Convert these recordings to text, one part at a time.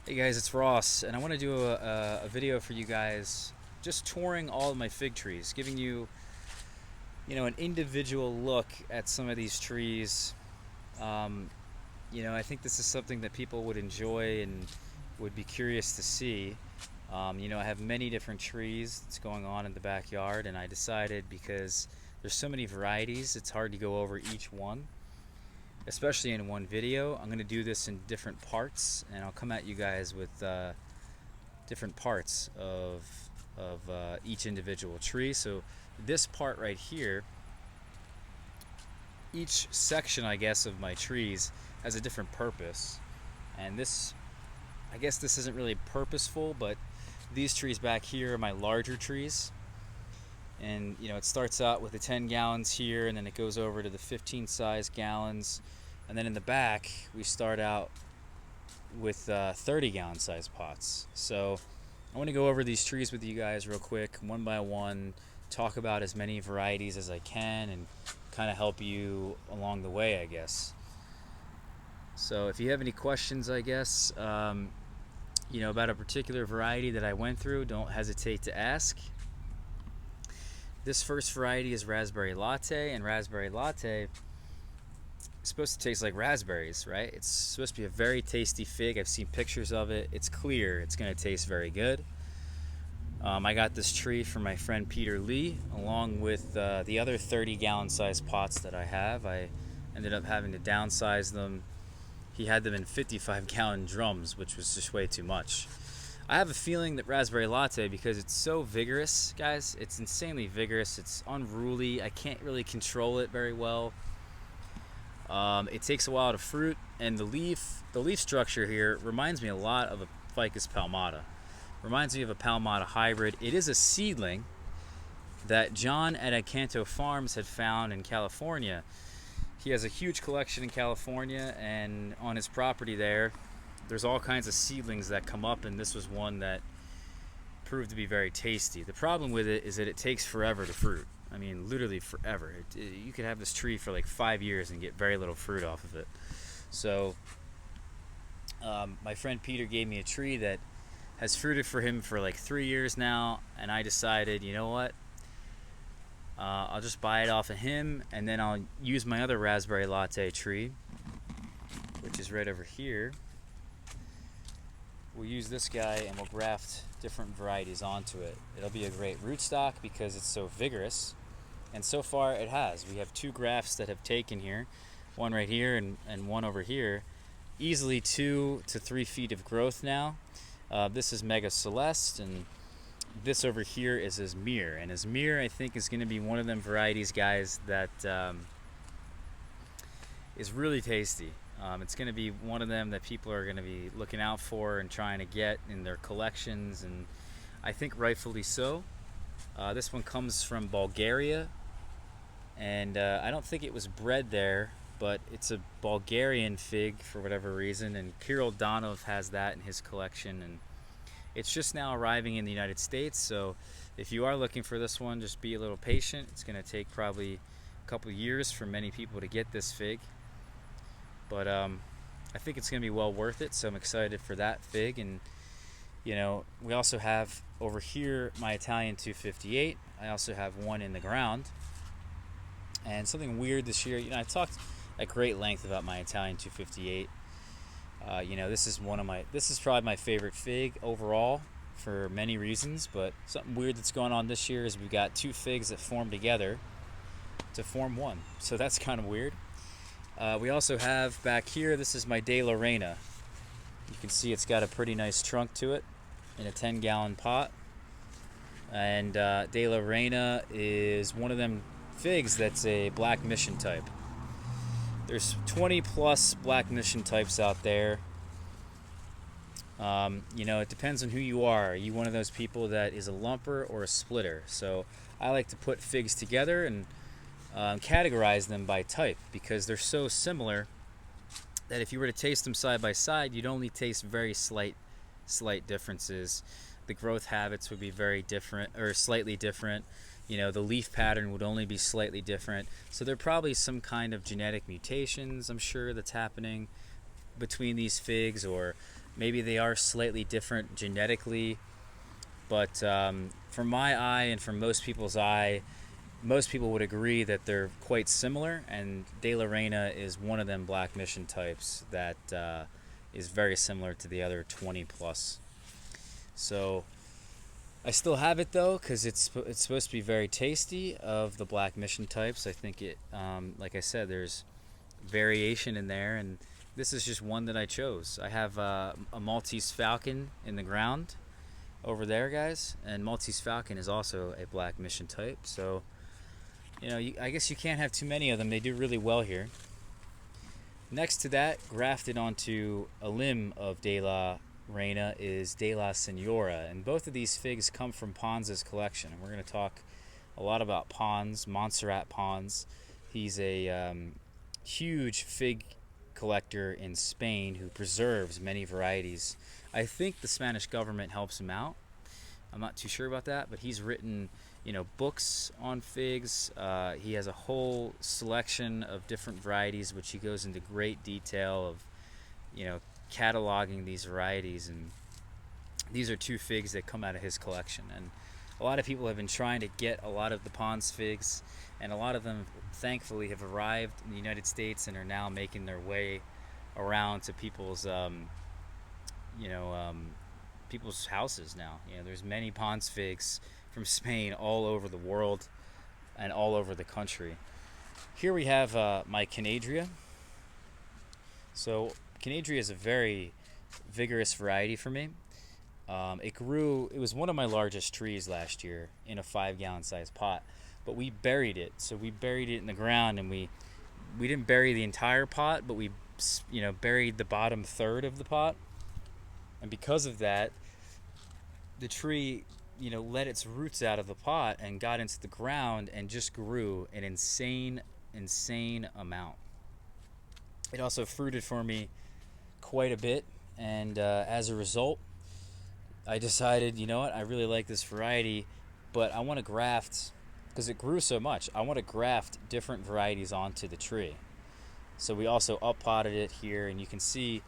Hey guys, it's Ross, and I want to do a video for you guys just touring all of my fig trees, giving you, an individual look at some of these trees. Um, I think this is something that people would enjoy and would be curious to see. I have many different trees that's going on in the backyard, and I decided because there's so many varieties, it's hard to go over each one, especially in one video. I'm going to do this in different parts, and I'll come at you guys with different parts of each individual tree. So this part right here, each section, I guess, of my trees has a different purpose. And this, I guess this isn't really purposeful, but these trees back here are my larger trees. And it starts out with the 10 gallons here, and then it goes over to the 15 size gallons, and then in the back we start out with 30 gallon size pots. So I want to go over these trees with you guys real quick, one by one, talk about as many varieties as I can, and kind of help you along the way, I guess. So if you have any questions, I guess, about a particular variety that I went through, don't hesitate to ask. This first variety is raspberry latte, and raspberry latte is supposed to taste like raspberries, right? It's supposed to be a very tasty fig. I've seen pictures of it. It's clear. It's going to taste very good. I got this tree from my friend Peter Lee, along with the other 30 gallon size pots that I have. I ended up having to downsize them. He had them in 55 gallon drums, which was just way too much. I have a feeling that raspberry latte, because it's so vigorous, guys, it's insanely vigorous, it's unruly, I can't really control it very well. It takes a while to fruit, and the leaf structure here reminds me a lot of a Ficus palmata. Reminds me of a palmata hybrid. It is a seedling that John at Acanto Farms had found in California. He has a huge collection in California, and on his property there's all kinds of seedlings that come up, and this was one that proved to be very tasty. The problem with it is that it takes forever to fruit. I mean, literally forever. You could have this tree for like 5 years and get very little fruit off of it. So my friend Peter gave me a tree that has fruited for him for like 3 years now, and I decided, you know what? I'll just buy it off of him, and then I'll use my other raspberry latte tree, which is right over here. We'll use this guy and we'll graft different varieties onto it. It'll be a great rootstock because it's so vigorous, and so far it has. We have 2 grafts that have taken here, one right here and one over here. Easily 2 to 3 feet of growth now. This is Mega Celeste, and this over here is Izmir. And Izmir, I think, is going to be one of them varieties, guys, that is really tasty. It's going to be one of them that people are going to be looking out for and trying to get in their collections, and I think rightfully so. This one comes from Bulgaria, and I don't think it was bred there, but it's a Bulgarian fig for whatever reason, and Kirill Donov has that in his collection, and it's just now arriving in the United States. So if you are looking for this one, just be a little patient. It's going to take probably a couple years for many people to get this fig. But I think it's going to be well worth it, so I'm excited for that fig. And, we also have over here my Italian 258. I also have one in the ground. And something weird this year, I talked at great length about my Italian 258. This is probably my favorite fig overall for many reasons, but something weird that's going on this year is we've got 2 figs that form together to form one. So that's kind of weird. We also have back here, this is my De La Reina. You can see it's got a pretty nice trunk to it in a 10 gallon pot. And De La Reina is one of them figs that's a black mission type. There's 20 plus black mission types out there. It depends on who you are. Are you one of those people that is a lumper or a splitter? So I like to put figs together and categorize them by type, because they're so similar that if you were to taste them side by side, you'd only taste very slight differences. The growth habits would be very different, or slightly different. The leaf pattern would only be slightly different. So there are probably some kind of genetic mutations, I'm sure, that's happening between these figs, or Maybe they are slightly different genetically, but from my eye and from most people's eye, most people would agree that they're quite similar, and De La Reina is one of them black mission types that is very similar to the other 20 plus. So I still have it though, because it's supposed to be very tasty of the black mission types. I think it, like I said, there's variation in there, and this is just one that I chose. I have a Maltese Falcon in the ground over there, guys, and Maltese Falcon is also a black mission type. So, I guess you can't have too many of them. They do really well here. Next to that, grafted onto a limb of De La Reina is De La Senora, and both of these figs come from Pons's collection. And we're going to talk a lot about Pons, Montserrat Pons. He's a huge fig collector in Spain who preserves many varieties. I think the Spanish government helps him out. I'm not too sure about that, but he's written, books on figs. He has a whole selection of different varieties, which he goes into great detail of, cataloging these varieties. And these are two figs that come out of his collection. And a lot of people have been trying to get a lot of the Pons figs, and a lot of them, thankfully, have arrived in the United States and are now making their way around to people's, people's houses now. There's many Pons figs from Spain all over the world and all over the country. Here we have my Canadia. So Canadia is a very vigorous variety for me. It was one of my largest trees last year in a 5-gallon size pot, but we buried it. So we buried it in the ground, and we didn't bury the entire pot, but we buried the bottom third of the pot. And because of that, the tree let its roots out of the pot and got into the ground and just grew an insane amount. It also fruited for me quite a bit, and as a result, I decided, I really like this variety, but I want to graft, because it grew so much, I want to graft different varieties onto the tree. So we also up-potted it here, and you can see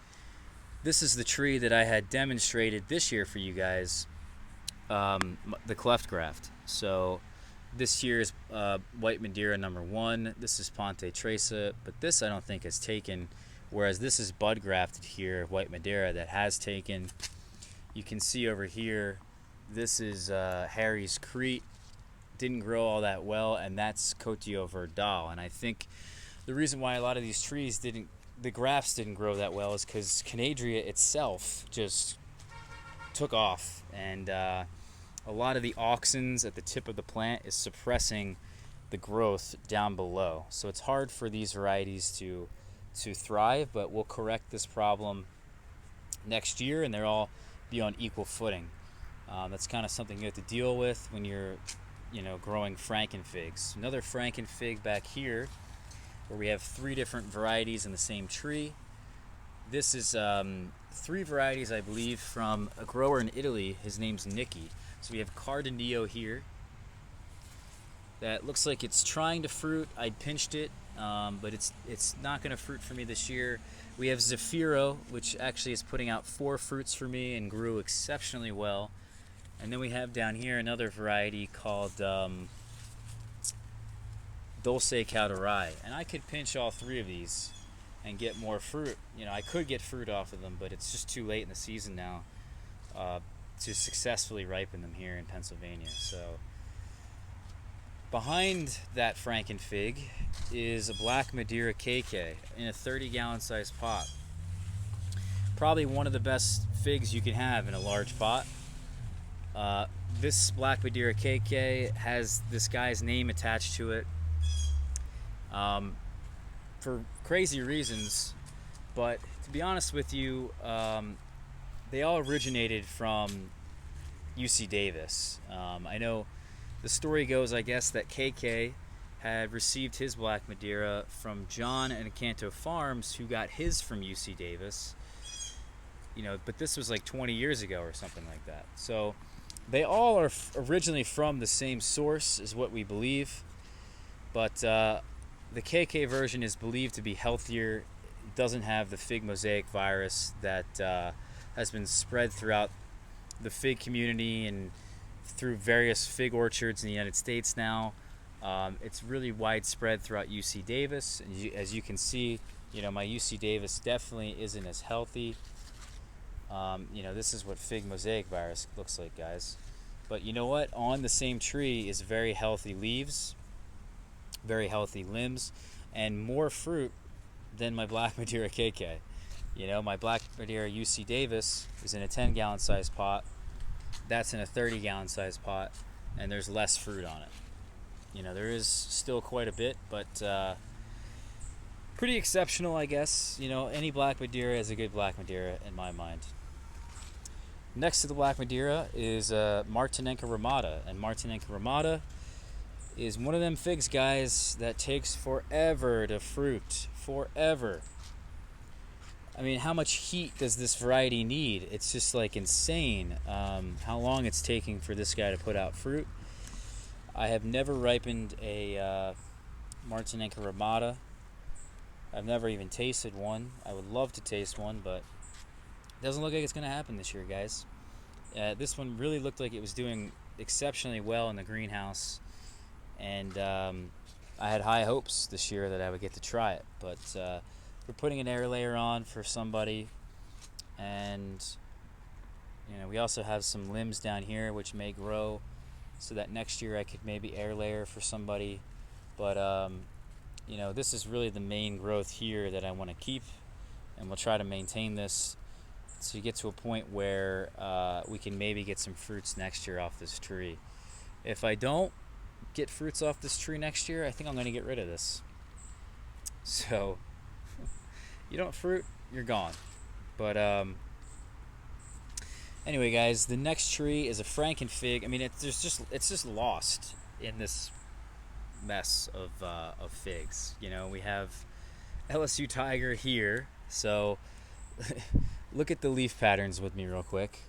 this is the tree that I had demonstrated this year for you guys, the cleft graft. So this year's White Madeira #1. This is Ponte Tresa, but this I don't think has taken, whereas this is bud grafted here, White Madeira, that has taken. You can see over here, this is Harry's Crete. Didn't grow all that well, and that's Cotio Verdal. And I think the reason why a lot of these trees the grafts didn't grow that well is because Canadia itself just took off, and a lot of the auxins at the tip of the plant is suppressing the growth down below. So it's hard for these varieties to thrive, but we'll correct this problem next year, and they'll all be on equal footing. That's kind of something you have to deal with when you're growing Franken-figs. Another Franken-fig back here, where we have 3 different varieties in the same tree. This is 3 varieties, I believe, from a grower in Italy. His name's Nicky. So we have Cardinillo here that looks like it's trying to fruit. I pinched it, but it's not going to fruit for me this year. We have Zafiro, which actually is putting out 4 fruits for me and grew exceptionally well. And then we have down here another variety called Dulce Cauderai, and I could pinch all 3 of these and get more fruit. I could get fruit off of them, but it's just too late in the season now to successfully ripen them here in Pennsylvania. So behind that Franken-fig is a Black Madeira KK in a 30-gallon size pot. Probably one of the best figs you can have in a large pot. This Black Madeira KK has this guy's name attached to it for crazy reasons, but to be honest with you, they all originated from UC Davis. I know the story goes, I guess, that KK had received his Black Madeira from John and Canto Farms, who got his from UC Davis. But this was like 20 years ago or something like that. So they all are originally from the same source, is what we believe. But the KK version is believed to be healthier. It doesn't have the fig mosaic virus that has been spread throughout the fig community and through various fig orchards in the United States now. It's really widespread throughout UC Davis, and as you can see, my UC Davis definitely isn't as healthy. This is what fig mosaic virus looks like, guys. But you know what? On the same tree is very healthy leaves, very healthy limbs, and more fruit than my Black Madeira KK. My Black Madeira UC Davis is in a 10-gallon size pot. That's in a 30-gallon size pot, and there's less fruit on it. There is still quite a bit, but pretty exceptional, I guess. Any Black Madeira is a good Black Madeira in my mind. Next to the Black Madeira is Martinenca Ramada, and Martinenca Ramada is one of them figs, guys, that takes forever to fruit. Forever. I mean, how much heat does this variety need? It's just like insane how long it's taking for this guy to put out fruit. I have never ripened a Martinenca Ramada. I've never even tasted one. I would love to taste one, but it doesn't look like it's going to happen this year, guys. This one really looked like it was doing exceptionally well in the greenhouse, and I had high hopes this year that I would get to try it, but we're putting an air layer on for somebody, and we also have some limbs down here which may grow so that next year I could maybe air layer for somebody, but this is really the main growth here that I want to keep, and we'll try to maintain this so you get to a point where we can maybe get some fruits next year off this tree. If I don't get fruits off this tree next year, I think I'm going to get rid of this. So you don't fruit, you're gone. But anyway, guys, the next tree is a Franken-fig. I mean, it's just lost in this mess of figs. We have LSU Tiger here, so look at the leaf patterns with me real quick.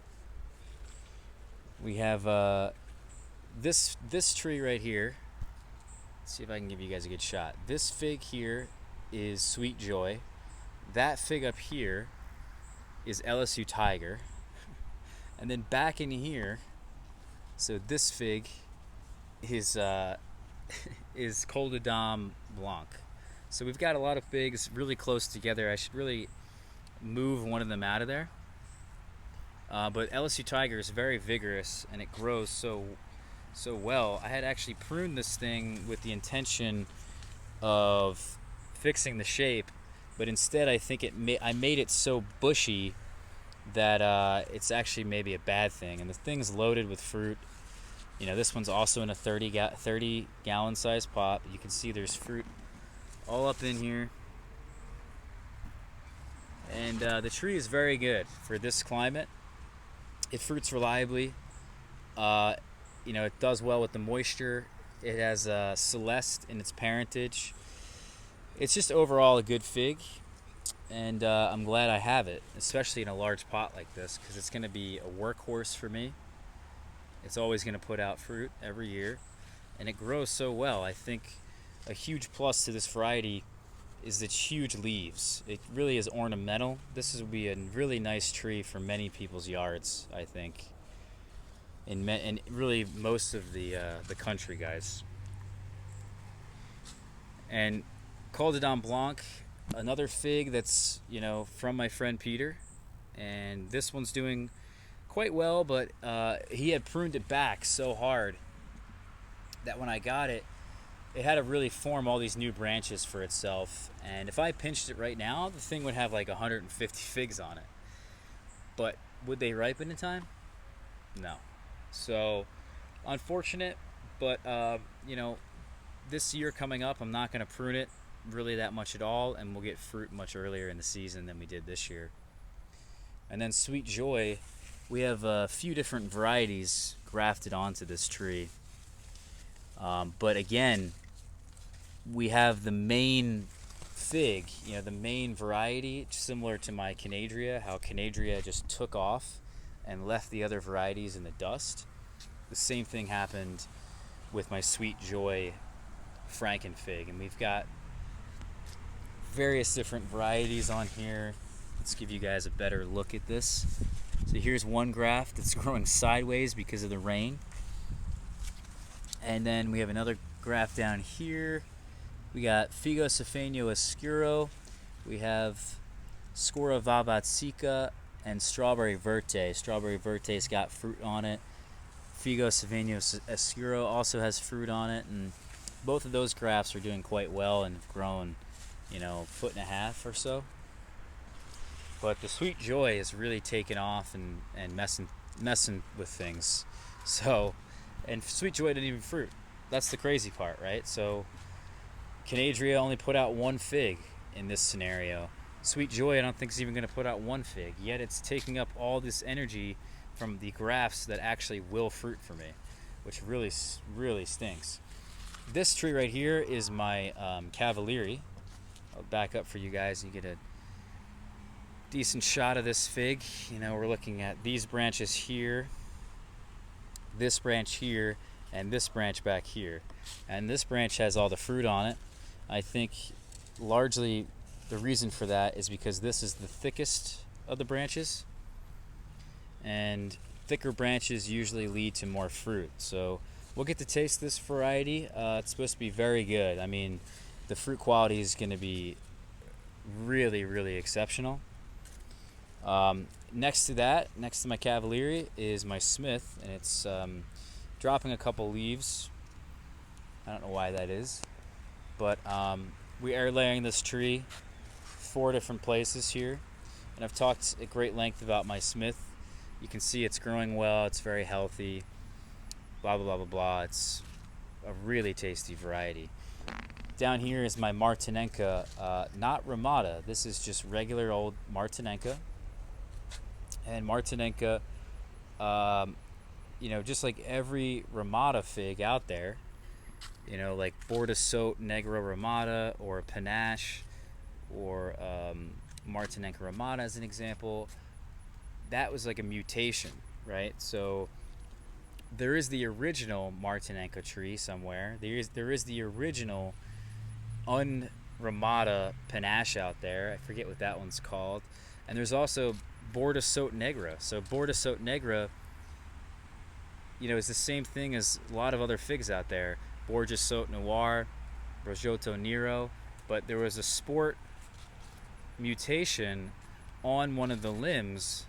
We have this tree right here. Let's see if I can give you guys a good shot. This fig here is Sweet Joy. That fig up here is LSU Tiger. And then back in here, so this fig is Col de Dame Blanc. So we've got a lot of figs really close together. I should really move one of them out of there. But LSU Tiger is very vigorous, and it grows so well. I had actually pruned this thing with the intention of fixing the shape, but instead I think I made it so bushy that it's actually maybe a bad thing. And the thing's loaded with fruit. This one's also in a 30 gallon size pot. You can see there's fruit all up in here. And the tree is very good for this climate. It fruits reliably. It does well with the moisture. It has Celeste in its parentage. It's just overall a good fig, and I'm glad I have it, especially in a large pot like this, because it's going to be a workhorse for me. It's always going to put out fruit every year, and it grows so well. I think a huge plus to this variety is its huge leaves. It really is ornamental. This will be a really nice tree for many people's yards, I think, and really most of the country, guys. And Col de Dame Blanc, another fig that's from my friend Peter, and this one's doing quite well, but he had pruned it back so hard that when I got it, it had to really form all these new branches for itself. And if I pinched it right now, the thing would have like 150 figs on it. But would they ripen in time? No. So unfortunate, but this year coming up, I'm not going to prune it really that much at all, and we'll get fruit much earlier in the season than we did this year. And then Sweet Joy, we have a few different varieties grafted onto this tree. But again, we have the main fig, the main variety, similar to my Canadia, how Canadia just took off and left the other varieties in the dust. The same thing happened with my Sweet Joy Franken-fig, and we've got various different varieties on here. Let's give you guys a better look at this. So here's one graft that's growing sideways because of the rain. And then we have another graft down here. We got Figo Safenio Oscuro. We have Scora Vavatsica and Strawberry Verde. Strawberry Verde's got fruit on it. Figo Safenio Oscuro also has fruit on it, and both of those grafts are doing quite well and have grown, you know, 1.5 foot or so. But the Sweet Joy has really taken off and messing with things. So, and Sweet Joy didn't even fruit. That's the crazy part, right? So Canadia only put out 1 fig in this scenario. Sweet Joy, I don't think is even going to put out 1 fig. Yet it's taking up all this energy from the grafts that actually will fruit for me, which really stinks. This tree right here is my Cavaliere. I'll back up for you guys. You get a decent shot of this fig. You know, we're looking at these branches here, this branch here, and this branch back here. And this branch has all the fruit on it. I think largely the reason for that is because this is the thickest of the branches, and thicker branches usually lead to more fruit. So we'll get to taste this variety. It's supposed to be very good. I mean, the fruit quality is going to be really exceptional. Next to my Cavaliere is my Smith, and it's dropping a couple leaves. I don't know why that is, but we air layering this tree 4 different places here, and I've talked at great length about my Smith. You can see it's growing well, it's very healthy, blah blah blah blah blah. It's a really tasty variety. Down here is my Martinenca, not Ramada. This is just regular old Martinenca. And Martinenca, you know, just like every Ramada fig out there, you know, like Borda Sote Negro Ramada or Panache or Martinenca Ramada as an example, that was like a mutation, right? So there is the original Martinenca tree somewhere. There is the original un-Ramada Panache out there. I forget what that one's called. And there's also Borda Sote Negra. So Borda Sote Negra, you know, is the same thing as a lot of other figs out there. Borja Sote Noir, Rojotto Nero. But there was a sport mutation on one of the limbs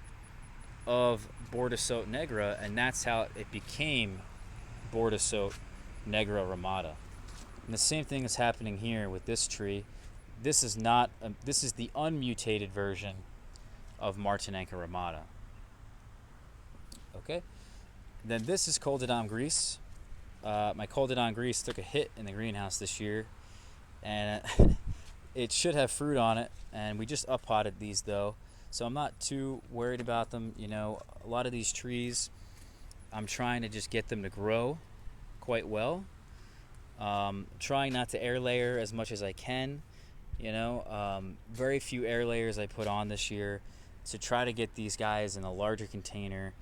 of Borda Sote Negra, and that's how it became Borda Sote Negra Ramada. And the same thing is happening here with this tree. This is not this is the unmutated version of Martinenca Ramada. Okay, then this is Col de Dame Gris. My Col de Dame Gris took a hit in the greenhouse this year, and it should have fruit on it, and we just up-potted these though, so I'm not too worried about them. You know, a lot of these trees, I'm trying to just get them to grow quite well. Trying not to air layer as much as I can. You know, very few air layers I put on this year to try to get these guys in a larger container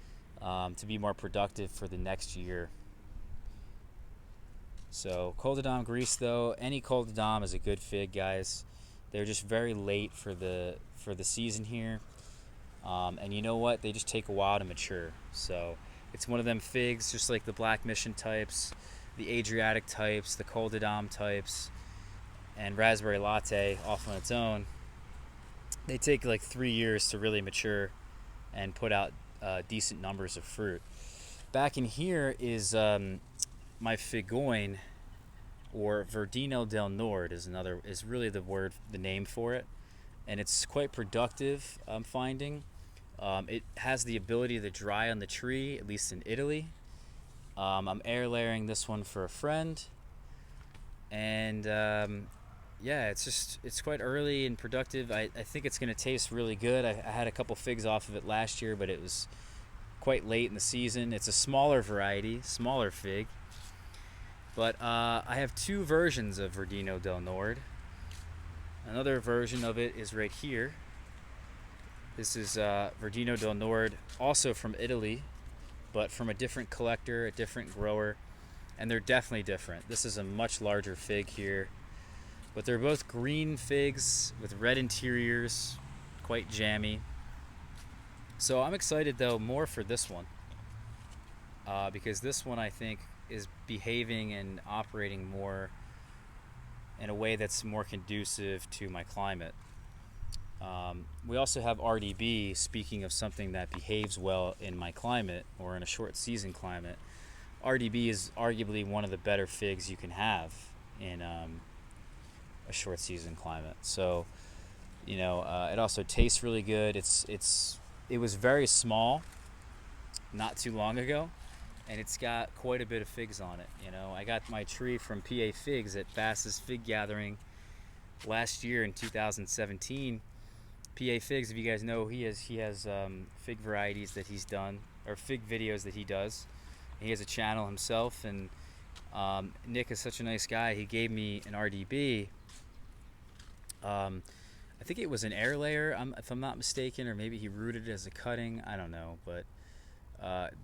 to be more productive for the next year. So Col de Dame Gris though, any Col de Dame is a good fig, guys. They're just very late for the season here, and you know what? They just take a while to mature. So it's one of them figs, just like the Black Mission types, the Adriatic types, the Col de Dame types, and Raspberry Latte off on its own. They take like 3 years to really mature and put out decent numbers of fruit. Back in here is my Figoin, or Verdino del Nord is really the name for it, and it's quite productive. I'm finding it has the ability to dry on the tree, at least in Italy. I'm air layering this one for a friend, and yeah, it's quite early and productive. I think it's going to taste really good. I had a couple figs off of it last year, but it was quite late in the season. It's a smaller variety, smaller fig. But I have 2 versions of Verdino del Nord. Another version of it is right here. This is Verdino del Nord, also from Italy, but from a different collector, a different grower, and they're definitely different. This is a much larger fig here, but they're both green figs with red interiors, quite jammy. So I'm excited though more for this one, because this one I think is behaving and operating more in a way that's more conducive to my climate. We also have RDB. Speaking of something that behaves well in my climate or in a short season climate, RDB is arguably one of the better figs you can have in a short season climate. So, it also tastes really good. It was very small not too long ago, and it's got quite a bit of figs on it. I got my tree from PA Figs at Bass's Fig Gathering last year in 2017. PA Figs, if you guys know, he has fig varieties that he's done, or fig videos that he does. He has a channel himself, and Nick is such a nice guy. He gave me an RDB. I think it was an air layer, if I'm not mistaken, or maybe he rooted it as a cutting. I don't know, but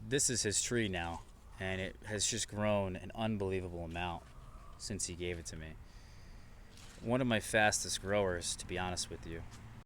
this is his tree now, and it has just grown an unbelievable amount since he gave it to me. One of my fastest growers, to be honest with you.